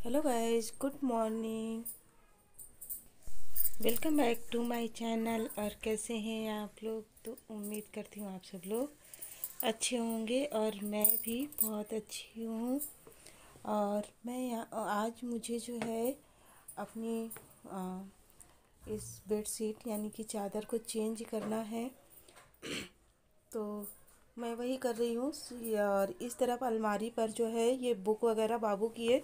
Hello guys, good morning. Welcome back to my channel. और कैसे हैं आप लोग? तो उम्मीद करती हूँ आप सब लोग अच्छे होंगे और मैं भी बहुत अच्छी हूँ। और मैं यहाँ आज मुझे जो है अपनी इस बेडशीट यानी कि चादर को चेंज करना है। तो मैं वही कर रही हूँ। और इस तरफ अलमारी पर जो है ये बुक वगैरह बाबू की है,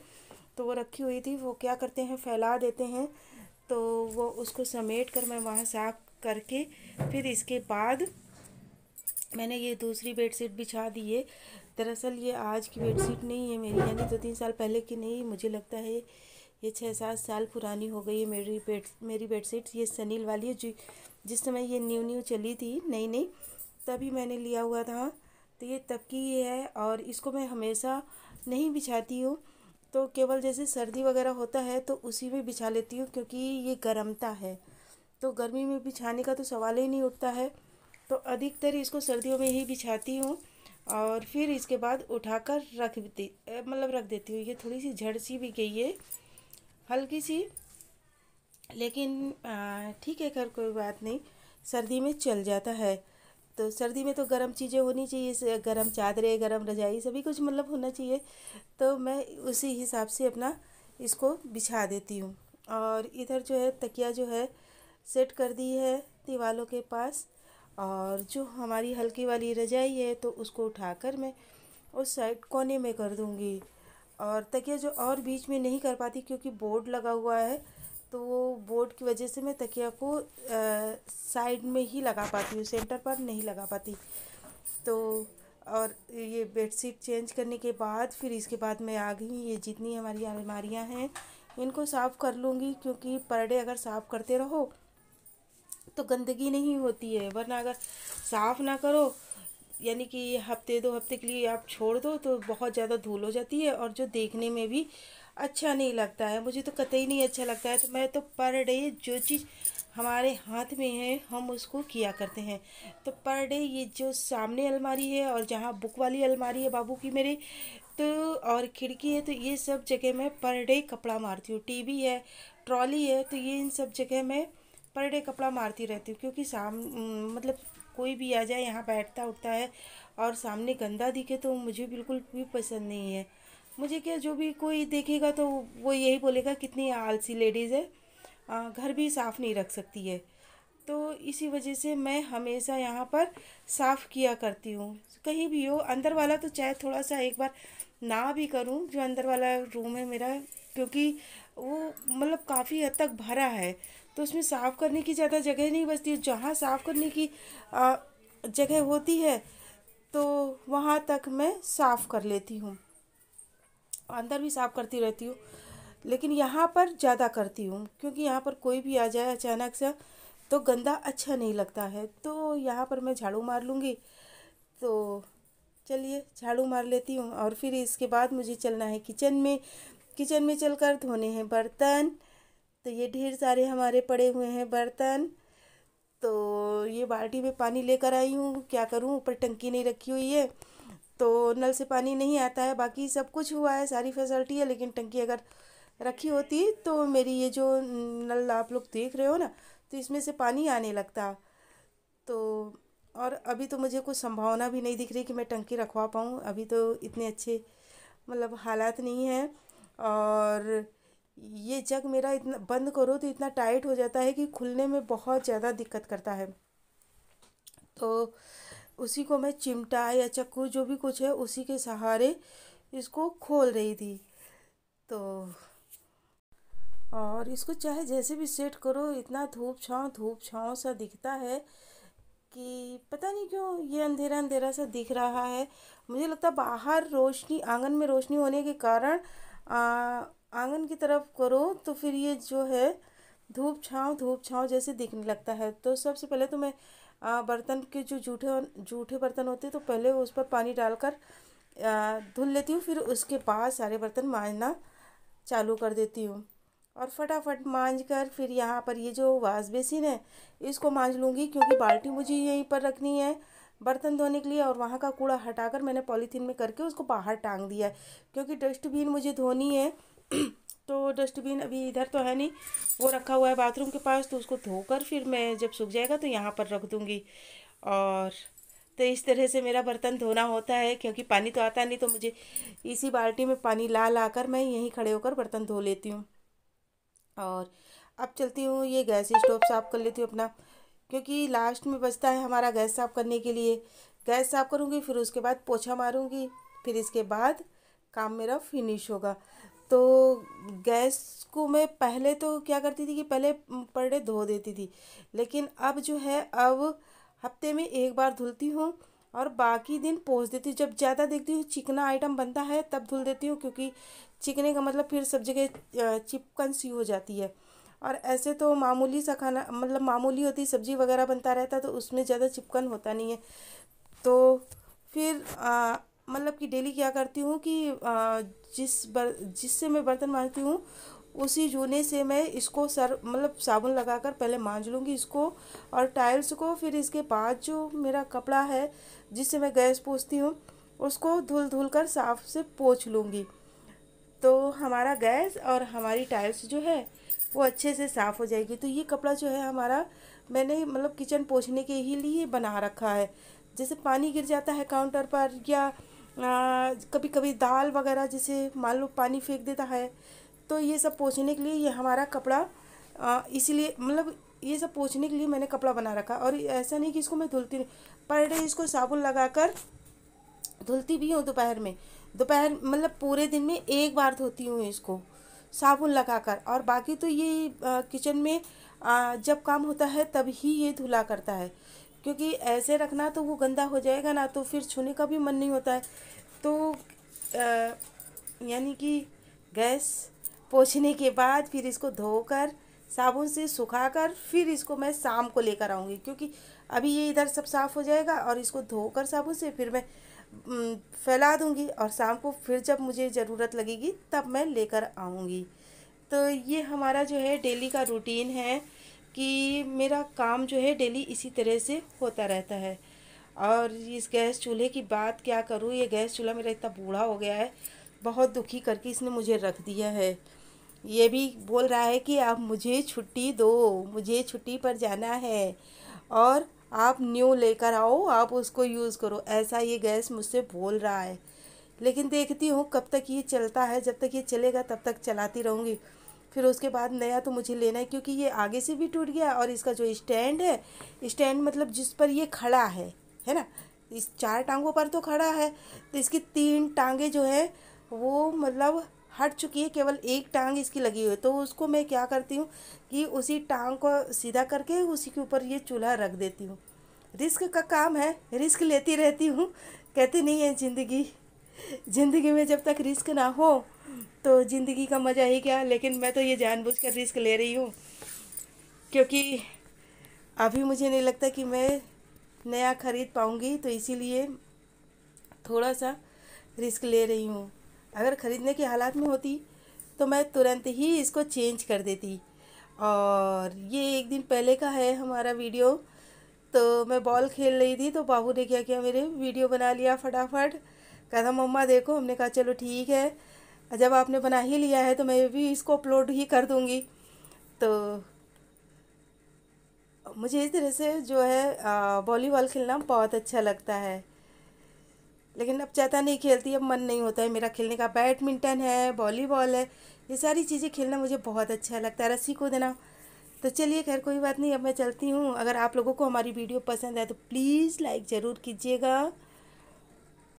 तो वो रखी हुई थी। वो क्या करते हैं, फैला देते हैं। तो वो उसको समेट कर मैं वहाँ साफ करके फिर इसके बाद मैंने ये दूसरी बेडशीट बिछा दी है। दरअसल ये आज की बेडशीट नहीं है मेरी, यानी 2-3 साल पहले की नहीं, मुझे लगता है ये 6-7 साल पुरानी हो गई है मेरी बेडशीट। ये सनील वाली है, जो जिस समय ये न्यू न्यू चली थी, नई नई, तभी मैंने लिया हुआ था। तो ये तब की ही है और इसको मैं हमेशा नहीं बिछाती हूँ। तो केवल जैसे सर्दी वगैरह होता है तो उसी में बिछा लेती हूँ, क्योंकि ये गर्मता है। तो गर्मी में बिछाने का तो सवाल ही नहीं उठता है। तो अधिकतर इसको सर्दियों में ही बिछाती हूँ और फिर इसके बाद उठाकर रख देती हूँ। ये थोड़ी सी झड़ सी भी गई है, हल्की सी, लेकिन ठीक है, खैर कोई बात नहीं, सर्दी में चल जाता है। तो सर्दी में तो गर्म चीज़ें होनी चाहिए, गर्म चादरें, गर्म रजाई, सभी कुछ मतलब होना चाहिए। तो मैं उसी हिसाब से अपना इसको बिछा देती हूँ। और इधर जो है तकिया जो है सेट कर दी है दीवारों के पास। और जो हमारी हल्की वाली रजाई है तो उसको उठाकर मैं उस साइड कोने में कर दूँगी। और तकिया जो और बीच में नहीं कर पाती, क्योंकि बोर्ड लगा हुआ है, तो वो बोर्ड की वजह से मैं तकिया को साइड में ही लगा पाती हूँ, सेंटर पर नहीं लगा पाती। तो और ये बेडशीट चेंज करने के बाद फिर इसके बाद मैं आ गई, ये जितनी हमारी अलमारियाँ हैं इनको साफ़ कर लूँगी, क्योंकि पर डे अगर साफ़ करते रहो तो गंदगी नहीं होती है। वरना अगर साफ़ ना करो, यानी कि हफ्ते 2 हफ्ते के लिए आप छोड़ दो, तो बहुत ज़्यादा धूल हो जाती है और जो देखने में भी अच्छा नहीं लगता है। मुझे तो कतई नहीं अच्छा लगता है। तो मैं तो पर डे जो चीज़ हमारे हाथ में है हम उसको किया करते हैं। तो पर डे ये जो सामने अलमारी है और जहाँ बुक वाली अलमारी है बाबू की मेरे, तो और खिड़की है, तो ये सब जगह मैं पर डे कपड़ा मारती हूँ। टीवी है, ट्रॉली है, तो ये इन सब जगह मैं पर डे कपड़ा मारती रहती हूँ। क्योंकि मतलब कोई भी आ जाए यहाँ बैठता उठता है और सामने गंदा दिखे तो मुझे बिल्कुल भी पसंद नहीं है। मुझे क्या, जो भी कोई देखेगा तो वो यही बोलेगा कितनी आलसी लेडीज़ है, घर भी साफ़ नहीं रख सकती है। तो इसी वजह से मैं हमेशा यहाँ पर साफ़ किया करती हूँ। कहीं भी हो, अंदर वाला तो चाहे थोड़ा सा एक बार ना भी करूँ, जो अंदर वाला रूम है मेरा, क्योंकि वो मतलब काफ़ी हद तक भरा है, तो उसमें साफ़ करने की ज़्यादा जगह नहीं बचती। जहाँ साफ़ करने की जगह होती है तो वहाँ तक मैं साफ़ कर लेती हूँ। अंदर भी साफ़ करती रहती हूँ, लेकिन यहाँ पर ज़्यादा करती हूँ, क्योंकि यहाँ पर कोई भी आ जाए अचानक से तो गंदा अच्छा नहीं लगता है। तो यहाँ पर मैं झाड़ू मार लूँगी। तो चलिए झाड़ू मार लेती हूँ और फिर इसके बाद मुझे चलना है किचन में। किचन में चलकर धोने हैं बर्तन। तो ये ढेर सारे हमारे पड़े हुए हैं बर्तन। तो ये बाल्टी में पानी लेकर आई हूँ, क्या करूँ, ऊपर टंकी नहीं रखी हुई है, तो नल से पानी नहीं आता है। बाकी सब कुछ हुआ है, सारी फैसिलिटी है, लेकिन टंकी अगर रखी होती तो मेरी ये जो नल आप लोग देख रहे हो ना, तो इसमें से पानी आने लगता। तो और अभी तो मुझे कुछ संभावना भी नहीं दिख रही कि मैं टंकी रखवा पाऊँ। अभी तो इतने अच्छे मतलब हालात नहीं हैं। और ये जग मेरा इतना बंद करो तो इतना टाइट हो जाता है कि खुलने में बहुत ज़्यादा दिक्कत करता है। तो उसी को मैं चिमटा या चक्कू जो भी कुछ है उसी के सहारे इसको खोल रही थी। तो और इसको चाहे जैसे भी सेट करो, इतना धूप छाँव सा दिखता है कि पता नहीं क्यों ये अंधेरा अंधेरा सा दिख रहा है। मुझे लगता है बाहर रोशनी, आंगन में रोशनी होने के कारण आंगन की तरफ करो तो फिर ये जो है धूप छाँव जैसे दिखने लगता है। तो सबसे पहले तो मैं बर्तन के जो जूठे जूठे बर्तन होते हैं तो पहले उस पर पानी डालकर धुल लेती हूँ, फिर उसके बाद सारे बर्तन मांजना चालू कर देती हूँ। और फटाफट मांज कर फिर यहाँ पर ये जो वाश बेसिन है इसको मांज लूँगी, क्योंकि बाल्टी मुझे यहीं पर रखनी है बर्तन धोने के लिए। और वहाँ का कूड़ा हटाकर मैंने पॉलीथीन में करके उसको बाहर टांग दिया है, क्योंकि डस्टबिन मुझे धोनी है। तो डस्टबिन अभी इधर तो है नहीं, वो रखा हुआ है बाथरूम के पास, तो उसको धोकर फिर मैं जब सूख जाएगा तो यहाँ पर रख दूँगी। और तो इस तरह से मेरा बर्तन धोना होता है, क्योंकि पानी तो आता नहीं, तो मुझे इसी बाल्टी में पानी ला ला कर मैं यहीं खड़े होकर बर्तन धो लेती हूँ। और अब चलती हूँ, ये गैस स्टोव साफ़ कर लेती हूँ अपना, क्योंकि लास्ट में बचता है हमारा गैस साफ़ करने के लिए। गैस साफ़ करूँगी, फिर उसके बाद पोछा मारूँगी, फिर इसके बाद काम मेरा फिनिश होगा। तो गैस को मैं पहले तो क्या करती थी कि पहले पर डे धो देती थी, लेकिन अब जो है, अब हफ्ते में एक बार धुलती हूँ और बाकी दिन पोंछ देती हूँ। जब ज़्यादा देखती हूँ चिकना आइटम बनता है तब धुल देती हूँ, क्योंकि चिकने का मतलब फिर सब जगह चिपकन सी हो जाती है। और ऐसे तो मामूली सा खाना, मतलब मामूली होती सब्जी वगैरह बनता रहता है, तो उसमें ज़्यादा चिपकन होता नहीं है। तो फिर मतलब कि डेली क्या करती हूँ कि जिससे मैं बर्तन मांजती हूँ उसी जूने से मैं इसको मतलब साबुन लगाकर पहले मांज लूँगी इसको और टाइल्स को। फिर इसके बाद जो मेरा कपड़ा है जिससे मैं गैस पोंछती हूँ उसको धुल धुल कर साफ से पोंछ लूँगी। तो हमारा गैस और हमारी टाइल्स जो है वो अच्छे से साफ़ हो जाएगी। तो ये कपड़ा जो है हमारा, मैंने मतलब किचन पोंछने के ही लिए बना रखा है। जैसे पानी गिर जाता है काउंटर पर, या कभी कभी दाल वगैरह जैसे मान लो पानी फेंक देता है, तो ये सब पोंछने के लिए ये हमारा कपड़ा, इसीलिए मतलब ये सब पोंछने के लिए मैंने कपड़ा बना रखा। और ऐसा नहीं कि इसको मैं धुलती नहीं, पर डे इसको साबुन लगाकर धुलती भी हूँ। दोपहर में, दोपहर मतलब पूरे दिन में एक बार धोती हूँ इसको साबुन लगाकर। और बाकी तो ये किचन में जब काम होता है तब ही ये धुला करता है, क्योंकि ऐसे रखना तो वो गंदा हो जाएगा ना, तो फिर छूने का भी मन नहीं होता है। तो यानी कि गैस पोंछने के बाद फिर इसको धोकर साबुन से सुखाकर फिर इसको मैं शाम को लेकर आऊँगी, क्योंकि अभी ये इधर सब साफ़ हो जाएगा और इसको धोकर साबुन से फिर मैं फैला दूँगी, और शाम को फिर जब मुझे ज़रूरत लगेगी तब मैं लेकर आऊँगी। तो ये हमारा जो है डेली का रूटीन है कि मेरा काम जो है डेली इसी तरह से होता रहता है। और इस गैस चूल्हे की बात क्या करूँ, ये गैस चूल्हा मेरा इतना बूढ़ा हो गया है, बहुत दुखी करके इसने मुझे रख दिया है। ये भी बोल रहा है कि आप मुझे छुट्टी दो, मुझे छुट्टी पर जाना है और आप न्यू लेकर आओ, आप उसको यूज़ करो, ऐसा ये गैस मुझसे बोल रहा है। लेकिन देखती हूँ कब तक ये चलता है, जब तक ये चलेगा तब तक चलाती रहूँगी। फिर उसके बाद नया तो मुझे लेना है, क्योंकि ये आगे से भी टूट गया और इसका जो स्टैंड है, स्टैंड मतलब जिस पर ये खड़ा है ना, इस 4 टांगों पर तो खड़ा है, तो इसकी 3 टांगे जो है वो मतलब हट चुकी है, केवल एक टांग इसकी लगी हुई है। तो उसको मैं क्या करती हूँ कि उसी टांग को सीधा करके उसी के ऊपर ये चूल्हा रख देती हूँ। रिस्क का काम है, रिस्क लेती रहती हूँ, कहती नहीं है ज़िंदगी में जब तक रिस्क ना हो तो ज़िंदगी का मज़ा ही क्या। लेकिन मैं तो ये जानबूझकर रिस्क ले रही हूँ, क्योंकि अभी मुझे नहीं लगता कि मैं नया ख़रीद पाऊँगी, तो इसीलिए थोड़ा सा रिस्क ले रही हूँ। अगर ख़रीदने के हालात में होती तो मैं तुरंत ही इसको चेंज कर देती। और ये एक दिन पहले का है हमारा वीडियो। तो मैं बॉल खेल रही थी, तो बाबू ने क्या किया, मेरे वीडियो बना लिया फटाफट। कहता मम्मा देखो, हमने कहा चलो ठीक है, जब आपने बना ही लिया है तो मैं भी इसको अपलोड ही कर दूँगी। तो मुझे इस तरह से जो है वॉलीबॉल खेलना बहुत अच्छा लगता है, लेकिन अब ज़्यादा नहीं खेलती, अब मन नहीं होता है मेरा खेलने का। बैडमिंटन है, वॉलीबॉल है, ये सारी चीज़ें खेलना मुझे बहुत अच्छा लगता है, रस्सी कूदना। तो चलिए खैर कोई बात नहीं, अब मैं चलती हूँ। अगर आप लोगों को हमारी वीडियो पसंद है तो प्लीज़ लाइक ज़रूर कीजिएगा।